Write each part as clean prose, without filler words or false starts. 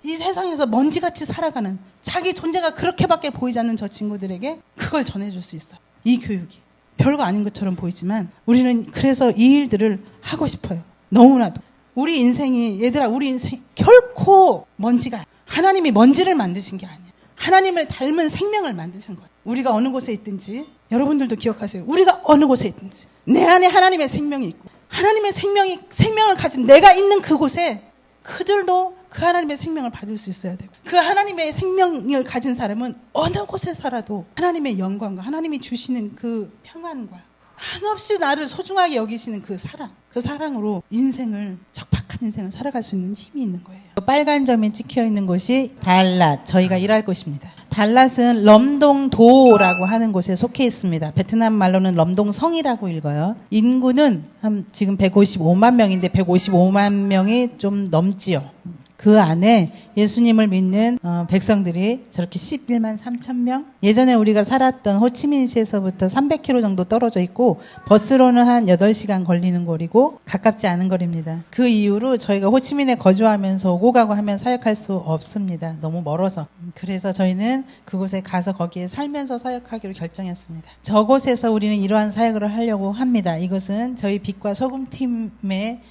이 세상에서 먼지같이 살아가는 자기 존재가 그렇게밖에 보이지 않는 저 친구들에게 그걸 전해줄 수 있어요. 이 교육이. 별거 아닌 것처럼 보이지만 우리는 그래서 이 일들을 하고 싶어요. 너무나도. 우리 인생이 얘들아 우리 인생 결코 먼지가 아니야. 하나님이 먼지를 만드신 게 아니야. 하나님을 닮은 생명을 만드신 거예요. 우리가 어느 곳에 있든지 여러분들도 기억하세요. 우리가 어느 곳에 있든지 내 안에 하나님의 생명이 있고 하나님의 생명을 가진 내가 있는 그곳에 그들도 그 하나님의 생명을 받을 수 있어야 되고 그 하나님의 생명을 가진 사람은 어느 곳에 살아도 하나님의 영광과 하나님이 주시는 그 평안과 한없이 나를 소중하게 여기시는 그 사랑으로 인생을 적박한 인생을 살아갈 수 있는 힘이 있는 거예요. 빨간 점이 찍혀 있는 곳이 달랏, 저희가 일할 곳입니다. 달랏은 럼동도라고 하는 곳에 속해 있습니다. 베트남 말로는 럼동성이라고 읽어요. 인구는 지금 155만 명인데 155만 명이 좀 넘지요. 그 안에 예수님을 믿는 백성들이 저렇게 11만 3천 명? 예전에 우리가 살았던 호치민시에서부터 300km 정도 떨어져 있고 버스로는 한 8시간 걸리는 거리고 가깝지 않은 거리입니다. 그 이후로 저희가 호치민에 거주하면서 오고 가고 하면 사역할 수 없습니다. 너무 멀어서. 그래서 저희는 그곳에 가서 거기에 살면서 사역하기로 결정했습니다. 저곳에서 우리는 이러한 사역을 하려고 합니다. 이것은 저희 빛과 소금팀의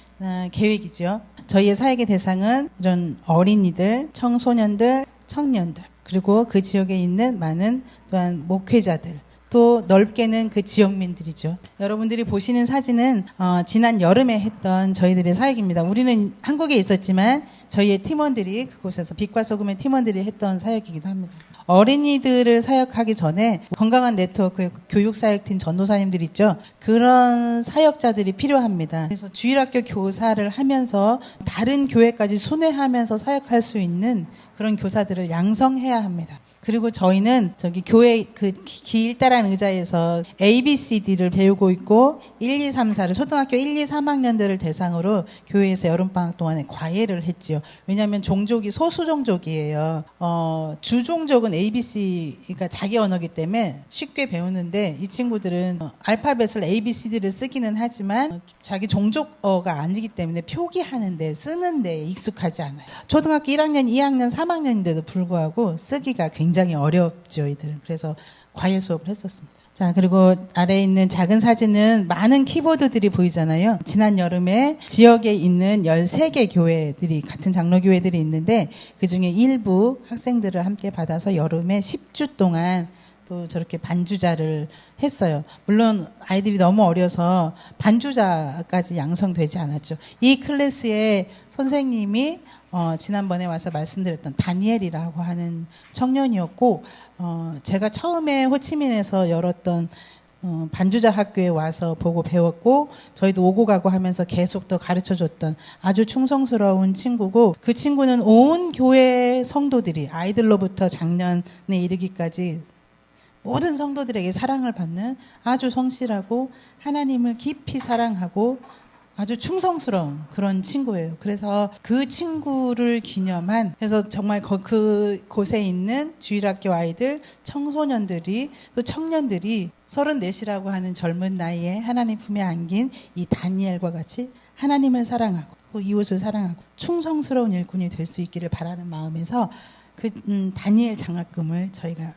계획이죠. 저희의 사역의 대상은 이런 어린이들, 청소년들, 청년들 그리고 그 지역에 있는 많은 또한 목회자들 또 넓게는 그 지역민들이죠. 여러분들이 보시는 사진은 지난 여름에 했던 저희들의 사역입니다. 우리는 한국에 있었지만 저희의 팀원들이 그곳에서 빛과 소금의 팀원들이 했던 사역이기도 합니다. 어린이들을 사역하기 전에 건강한 네트워크의 교육사역팀 전도사님들 있죠. 그런 사역자들이 필요합니다. 그래서 주일학교 교사를 하면서 다른 교회까지 순회하면서 사역할 수 있는 그런 교사들을 양성해야 합니다. 그리고 저희는 저기 교회 그 길다란 의자에서 ABCD를 배우고 있고 1, 2, 3, 4를 초등학교 1, 2, 3학년들을 대상으로 교회에서 여름방학 동안에 과외를 했지요. 왜냐하면 종족이 소수종족이에요. 주종족은 ABC가 자기 언어기 때문에 쉽게 배우는데 이 친구들은 알파벳을 ABCD를 쓰기는 하지만 자기 종족어가 아니기 때문에 표기하는데 쓰는데 익숙하지 않아요. 초등학교 1학년, 2학년, 3학년인데도 불구하고 쓰기가 굉장히 어렵죠, 이들은. 그래서 과외 수업을 했었습니다. 자, 그리고 아래에 있는 작은 사진은 많은 키보드들이 보이잖아요. 지난 여름에 지역에 있는 13개 교회들이, 같은 장로교회들이 있는데 그 중에 일부 학생들을 함께 받아서 여름에 10주 동안 또 저렇게 반주자를 했어요. 물론 아이들이 너무 어려서 반주자까지 양성되지 않았죠. 이 클래스의 선생님이 지난번에 와서 말씀드렸던 다니엘이라고 하는 청년이었고, 제가 처음에 호치민에서 열었던 반주자 학교에 와서 보고 배웠고, 저희도 오고 가고 하면서 계속 더 가르쳐줬던 아주 충성스러운 친구고, 그 친구는 온 교회 성도들이 아이들로부터 장년에 이르기까지 모든 성도들에게 사랑을 받는 아주 성실하고 하나님을 깊이 사랑하고 아주 충성스러운 그런 친구예요. 그래서 그 친구를 기념한, 그래서 정말 그곳에 있는 주일학교 아이들, 청소년들이 또 청년들이 34이라고 하는 젊은 나이에 하나님 품에 안긴 이 다니엘과 같이 하나님을 사랑하고 또 이웃을 사랑하고 충성스러운 일꾼이 될 수 있기를 바라는 마음에서 그 다니엘 장학금을 저희가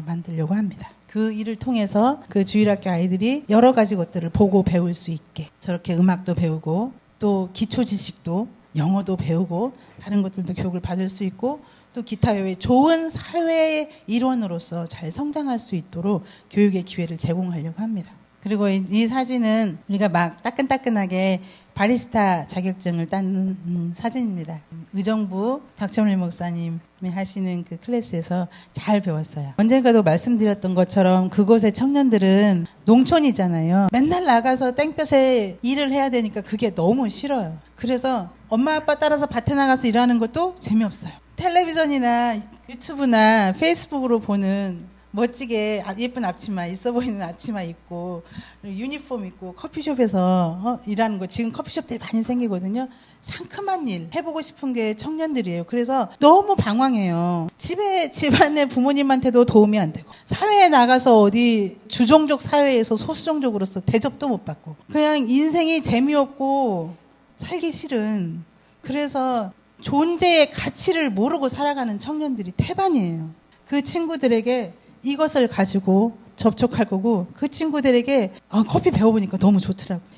만들려고 합니다. 그 일을 통해서 그 주일학교 아이들이 여러 가지 것들을 보고 배울 수 있게, 저렇게 음악도 배우고 또 기초 지식도 영어도 배우고 다른 것들도 교육을 받을 수 있고 또 기타 외에 좋은 사회의 일원으로서 잘 성장할 수 있도록 교육의 기회를 제공하려고 합니다. 그리고 이 사진은 우리가 막 따끈따끈하게 바리스타 자격증을 딴 사진입니다. 의정부 박철일 목사님이 하시는 그 클래스에서 잘 배웠어요. 언젠가도 말씀드렸던 것처럼 그곳의 청년들은 농촌이잖아요. 맨날 나가서 땡볕에 일을 해야 되니까 그게 너무 싫어요. 그래서 엄마 아빠 따라서 밭에 나가서 일하는 것도 재미없어요. 텔레비전이나 유튜브나 페이스북으로 보는 멋지게 예쁜 앞치마, 있어 보이는 앞치마 입고 유니폼 입고 커피숍에서 일하는 거, 지금 커피숍들이 많이 생기거든요. 상큼한 일 해보고 싶은 게 청년들이에요. 그래서 너무 방황해요. 집안의 부모님한테도 도움이 안 되고, 사회에 나가서 어디 주종족 사회에서 소수종족으로서 대접도 못 받고, 그냥 인생이 재미없고 살기 싫은, 그래서 존재의 가치를 모르고 살아가는 청년들이 태반이에요. 그 친구들에게 이것을 가지고 접촉할 거고, 그 친구들에게 커피 배워보니까 너무 좋더라고요.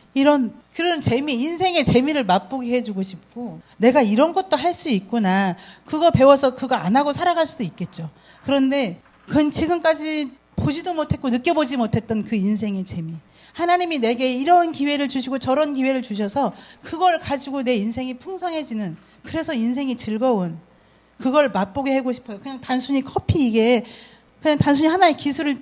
그런 재미, 인생의 재미를 맛보게 해주고 싶고, 내가 이런 것도 할 수 있구나. 그거 배워서 그거 안 하고 살아갈 수도 있겠죠. 그런데 그건 지금까지 보지도 못했고 느껴보지 못했던 그 인생의 재미. 하나님이 내게 이런 기회를 주시고 저런 기회를 주셔서 그걸 가지고 내 인생이 풍성해지는, 그래서 인생이 즐거운, 그걸 맛보게 하고 싶어요. 그냥 단순히 커피, 이게 그냥 단순히 하나의 기술을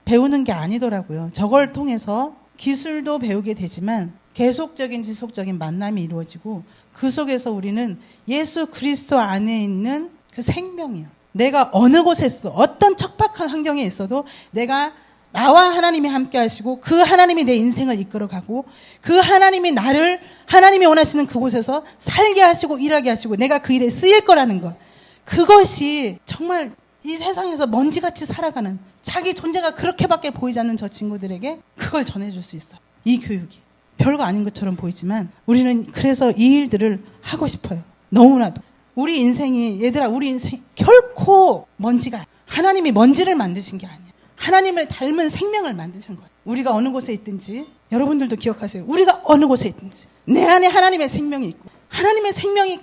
배우는 게 아니더라고요. 저걸 통해서 기술도 배우게 되지만 계속적인 지속적인 만남이 이루어지고, 그 속에서 우리는 예수 그리스도 안에 있는 그 생명이요. 내가 어느 곳에 있어도, 어떤 척박한 환경에 있어도 내가 나와 하나님이 함께 하시고, 그 하나님이 내 인생을 이끌어가고, 그 하나님이 나를 하나님이 원하시는 그곳에서 살게 하시고 일하게 하시고 내가 그 일에 쓰일 거라는 것, 그것이 정말 이 세상에서 먼지같이 살아가는, 자기 존재가 그렇게밖에 보이지 않는 저 친구들에게 그걸 전해줄 수 있어요. 이 교육이 별거 아닌 것처럼 보이지만 우리는 그래서 이 일들을 하고 싶어요. 너무나도. 우리 인생이, 얘들아, 우리 인생 결코 먼지가, 하나님이 먼지를 만드신 게 아니에요. 하나님을 닮은 생명을 만드신 거예요. 우리가 어느 곳에 있든지, 여러분들도 기억하세요. 우리가 어느 곳에 있든지 내 안에 하나님의 생명이 있고, 하나님의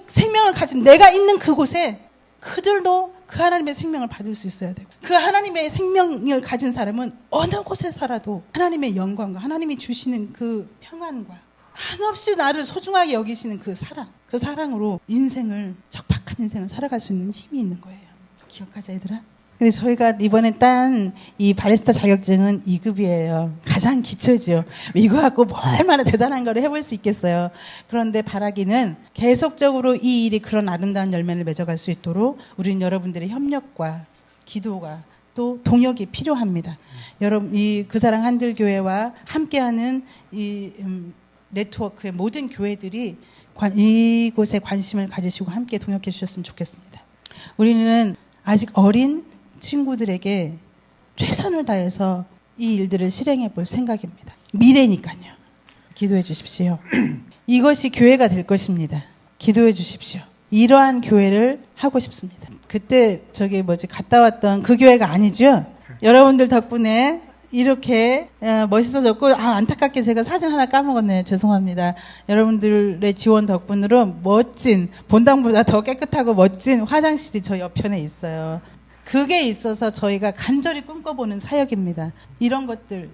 생명을 가진 내가 있는 그곳에 그들도 그 하나님의 생명을 받을 수 있어야 되고, 그 하나님의 생명을 가진 사람은 어느 곳에 살아도 하나님의 영광과 하나님이 주시는 그 평안과 한없이 나를 소중하게 여기시는 그 사랑으로 인생을, 척박한 인생을 살아갈 수 있는 힘이 있는 거예요. 기억하자, 얘들아. 근데 저희가 이번에 딴 이 바리스타 자격증은 2급이에요. 가장 기초죠. 이거 갖고 뭐 얼마나 대단한 걸 해볼 수 있겠어요. 그런데 바라기는 계속적으로 이 일이 그런 아름다운 열매를 맺어갈 수 있도록 우리는 여러분들의 협력과 기도가 또 동역이 필요합니다. 여러분, 이 그사랑 한들교회와 함께하는 이 네트워크의 모든 교회들이 이곳에 관심을 가지시고 함께 동역해 주셨으면 좋겠습니다. 우리는 아직 어린 친구들에게 최선을 다해서 이 일들을 실행해 볼 생각입니다. 미래니까요. 기도해 주십시오. 이것이 교회가 될 것입니다. 기도해 주십시오. 이러한 교회를 하고 싶습니다. 그때 갔다 왔던 그 교회가 아니죠. 여러분들 덕분에 이렇게 멋있어졌고, 안타깝게 제가 사진 하나 까먹었네요. 죄송합니다. 여러분들의 지원 덕분으로 멋진, 본당보다 더 깨끗하고 멋진 화장실이 저 옆편에 있어요. 그게 있어서 저희가 간절히 꿈꿔보는 사역입니다. 이런 것들,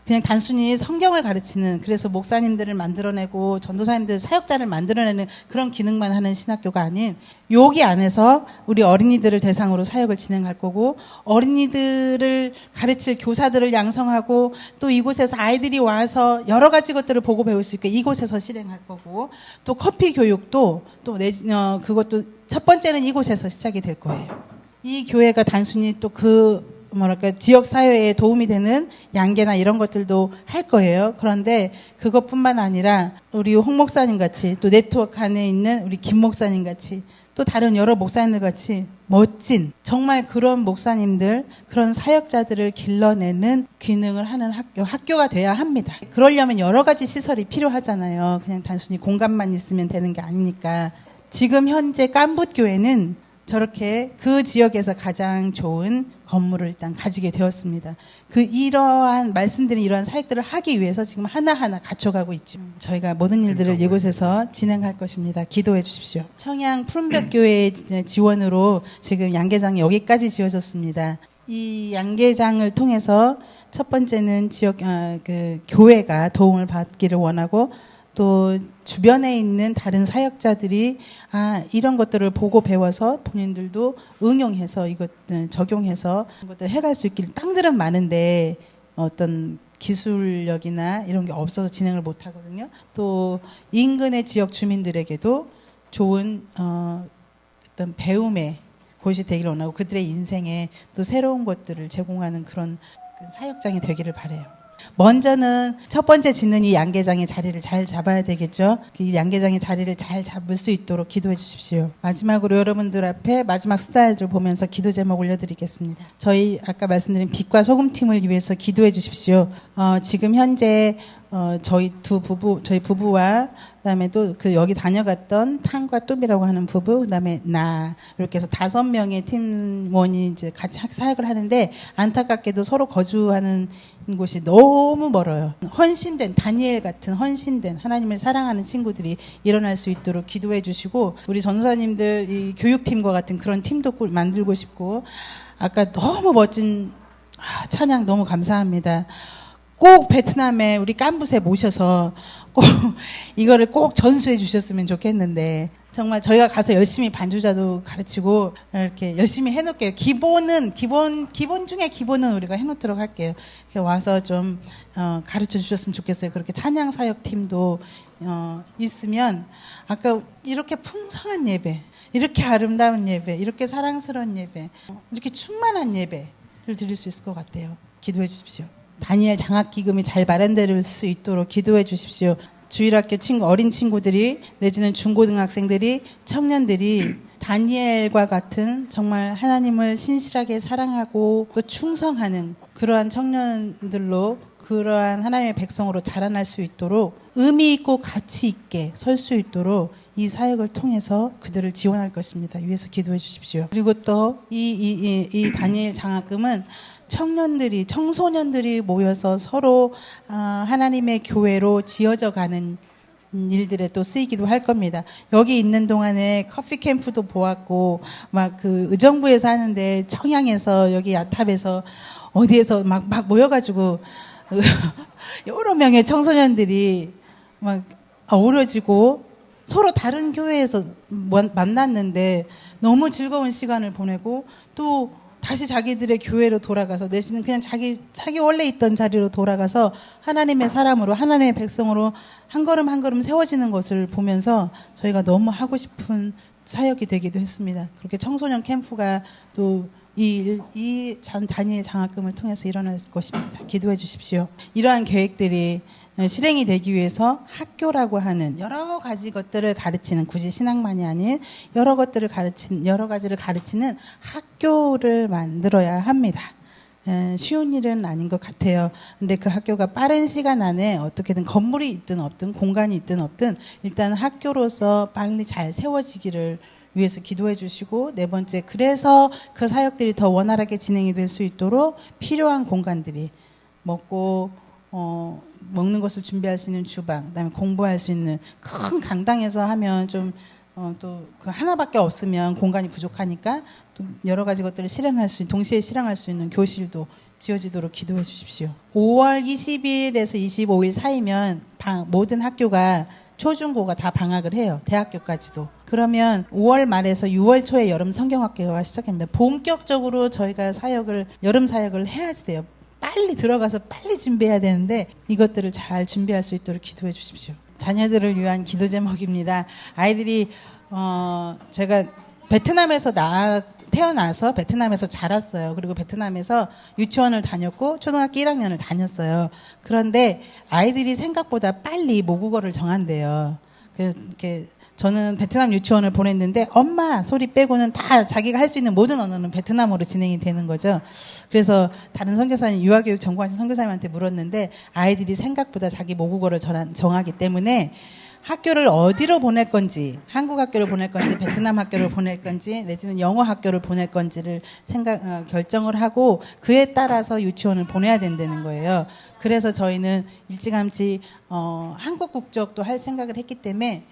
그냥 단순히 성경을 가르치는, 그래서 목사님들을 만들어내고 전도사님들, 사역자를 만들어내는 그런 기능만 하는 신학교가 아닌, 여기 안에서 우리 어린이들을 대상으로 사역을 진행할 거고, 어린이들을 가르칠 교사들을 양성하고, 또 이곳에서 아이들이 와서 여러 가지 것들을 보고 배울 수 있게 이곳에서 실행할 거고, 또 커피 교육도 그것도 첫 번째는 이곳에서 시작이 될 거예요. 이 교회가 단순히 또 지역 사회에 도움이 되는 양계나 이런 것들도 할 거예요. 그런데 그것뿐만 아니라 우리 홍 목사님 같이, 또 네트워크 안에 있는 우리 김 목사님 같이, 또 다른 여러 목사님들 같이 멋진, 정말 그런 목사님들, 그런 사역자들을 길러내는 기능을 하는 학교가 돼야 합니다. 그러려면 여러 가지 시설이 필요하잖아요. 그냥 단순히 공간만 있으면 되는 게 아니니까. 지금 현재 깐붓교회는 저렇게 그 지역에서 가장 좋은 건물을 일단 가지게 되었습니다. 이러한 말씀드린 이러한 사역들을 하기 위해서 지금 하나하나 갖춰가고 있죠. 저희가 모든 일들을 이곳에서 진행할 것입니다. 기도해 주십시오. 청양 푸른볕교회의 지원으로 지금 양계장이 여기까지 지어졌습니다. 이 양계장을 통해서 첫 번째는 지역 교회가 도움을 받기를 원하고, 또 주변에 있는 다른 사역자들이 이런 것들을 보고 배워서 본인들도 응용해서 적용해서 것들을 해갈 수 있길. 땅들은 많은데 어떤 기술력이나 이런 게 없어서 진행을 못 하거든요. 또 인근의 지역 주민들에게도 좋은 어떤 배움의 곳이 되기를 원하고, 그들의 인생에 또 새로운 것들을 제공하는 그런 사역장이 되기를 바라요. 먼저는 첫 번째 짓는 이 양계장의 자리를 잘 잡아야 되겠죠. 이 양계장의 자리를 잘 잡을 수 있도록 기도해 주십시오. 마지막으로 여러분들 앞에 마지막 스타일을 보면서 기도 제목 올려드리겠습니다. 저희 아까 말씀드린 빛과 소금팀을 위해서 기도해 주십시오. 지금 현재 저희 부부와 그다음에 또 그 여기 다녀갔던 탕과 뚜비라고 하는 부부, 그다음에 나 이렇게 해서 5명의 팀원이 이제 같이 사역을 하는데 안타깝게도 서로 거주하는 곳이 너무 멀어요. 헌신된 다니엘 같은 헌신된 하나님을 사랑하는 친구들이 일어날 수 있도록 기도해 주시고 우리 전도사님들 이 교육팀과 같은 그런 팀도 만들고 싶고 아까 너무 멋진 찬양 너무 감사합니다. 꼭 베트남에 우리 깐부세 모셔서 꼭 이거를 꼭 전수해 주셨으면 좋겠는데 정말 저희가 가서 열심히 반주자도 가르치고 이렇게 열심히 해놓을게요. 기본 중에 기본은 우리가 해놓도록 할게요. 이렇게 와서 좀 가르쳐 주셨으면 좋겠어요. 그렇게 찬양 사역 팀도 있으면 아까 이렇게 풍성한 예배, 이렇게 아름다운 예배, 이렇게 사랑스러운 예배, 이렇게 충만한 예배를 드릴 수 있을 것 같아요. 기도해 주십시오. 다니엘 장학기금이 잘 마련될 수 있도록 기도해 주십시오. 주일학교 어린 친구들이 내지는 중고등학생들이 청년들이 다니엘과 같은 정말 하나님을 신실하게 사랑하고 또 충성하는 그러한 청년들로 그러한 하나님의 백성으로 자라날 수 있도록 의미 있고 가치 있게 설 수 있도록 이 사역을 통해서 그들을 지원할 것입니다. 위에서 기도해 주십시오. 그리고 또 이 다니엘 장학금은 청소년들이 모여서 서로 하나님의 교회로 지어져 가는 일들에 또 쓰이기도 할 겁니다. 여기 있는 동안에 커피 캠프도 보았고 막 그 의정부에서 하는데 청양에서 여기 야탑에서 어디에서 막 모여가지고 여러 명의 청소년들이 막 어우러지고 서로 다른 교회에서 만났는데 너무 즐거운 시간을 보내고 또 다시 자기들의 교회로 돌아가서 내지는 그냥 자기 원래 있던 자리로 돌아가서 하나님의 사람으로 하나님의 백성으로 한 걸음 한 걸음 세워지는 것을 보면서 저희가 너무 하고 싶은 사역이 되기도 했습니다. 그렇게 청소년 캠프가 또 이 다니엘 장학금을 통해서 일어날 것입니다. 기도해 주십시오. 이러한 계획들이 실행이 되기 위해서 학교라고 하는 여러 가지 것들을 가르치는 굳이 신학만이 아닌 여러 가지를 가르치는 학교를 만들어야 합니다. 쉬운 일은 아닌 것 같아요. 근데 그 학교가 빠른 시간 안에 어떻게든 건물이 있든 없든 공간이 있든 없든 일단 학교로서 빨리 잘 세워지기를 위해서 기도해 주시고 네 번째 그래서 그 사역들이 더 원활하게 진행이 될 수 있도록 필요한 공간들이 먹는 것을 준비할 수 있는 주방, 그다음에 공부할 수 있는 큰 강당에서 하면 좀 또 그 하나밖에 없으면 공간이 부족하니까 또 여러 가지 것들을 동시에 실행할 수 있는 교실도 지어지도록 기도해 주십시오. 5월 20일에서 25일 사이면 모든 학교가 초중고가 다 방학을 해요. 대학교까지도. 그러면 5월 말에서 6월 초에 여름 성경학교가 시작합니다. 본격적으로 저희가 여름 사역을 해야지 돼요. 빨리 들어가서 빨리 준비해야 되는데 이것들을 잘 준비할 수 있도록 기도해 주십시오. 자녀들을 위한 기도 제목입니다. 아이들이 제가 베트남에서 태어나서 베트남에서 자랐어요. 그리고 베트남에서 유치원을 다녔고 초등학교 1학년을 다녔어요. 그런데 아이들이 생각보다 빨리 모국어를 정한대요. 저는 베트남 유치원을 보냈는데 엄마 소리 빼고는 다 자기가 할 수 있는 모든 언어는 베트남어로 진행이 되는 거죠. 그래서 다른 선교사님, 유아교육 전공하신 선교사님한테 물었는데 아이들이 생각보다 자기 모국어를 정하기 때문에 학교를 어디로 보낼 건지, 한국 학교를 보낼 건지, 베트남 학교를 보낼 건지, 내지는 영어 학교를 보낼 건지를 결정을 하고 그에 따라서 유치원을 보내야 된다는 거예요. 그래서 저희는 일찌감치 한국 국적도 할 생각을 했기 때문에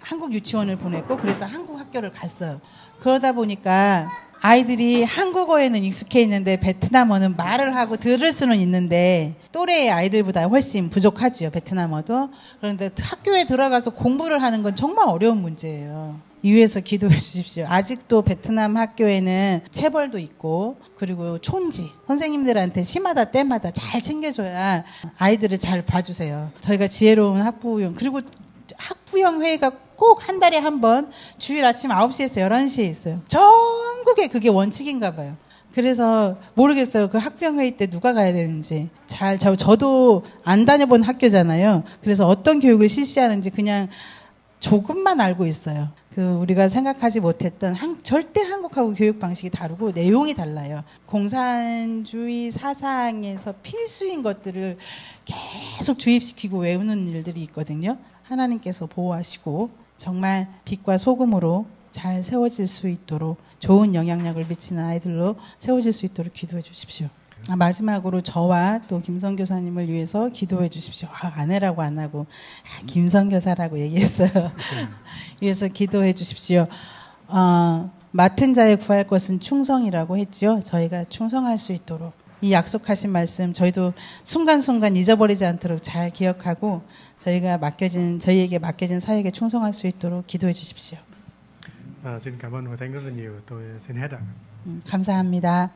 한국 유치원을 보냈고 그래서 한국 학교를 갔어요. 그러다 보니까 아이들이 한국어에는 익숙해 있는데 베트남어는 말을 하고 들을 수는 있는데 또래의 아이들보다 훨씬 부족하지요. 베트남어도. 그런데 학교에 들어가서 공부를 하는 건 정말 어려운 문제예요. 위에서 기도해 주십시오. 아직도 베트남 학교에는 체벌도 있고 그리고 촌지 선생님들한테 시마다 때마다 잘 챙겨줘야 아이들을 잘 봐주세요. 저희가 지혜로운 학부형 그리고 학부형 회의가 꼭 한 달에 한 번 주일 아침 9시에서 11시에 있어요. 전국에 그게 원칙인가 봐요. 그래서 모르겠어요. 그 학부형 회의 때 누가 가야 되는지. 저도 안 다녀본 학교잖아요. 그래서 어떤 교육을 실시하는지 그냥 조금만 알고 있어요. 우리가 생각하지 못했던 절대 한국하고 교육 방식이 다르고 내용이 달라요. 공산주의 사상에서 필수인 것들을 계속 주입시키고 외우는 일들이 있거든요. 하나님께서 보호하시고 정말 빛과 소금으로 잘 세워질 수 있도록 좋은 영향력을 미치는 아이들로 세워질 수 있도록 기도해 주십시오. 마지막으로 저와 또 김선 교사님을 위해서 기도해 주십시오. 아내라고 안 하고 김선 교사라고 얘기했어요. 위해서 기도해 주십시오. 맡은 자의 구할 것은 충성이라고 했죠. 저희가 충성할 수 있도록 이 약속하신 말씀 저희도 순간순간 잊어버리지 않도록 잘 기억하고 저희에게 맡겨진 사역에 충성할 수 있도록 기도해 주십시오. Xin cảm ơn Hội Thánh rất là nhiều. Tôi xin hết ạ. 감사합니다.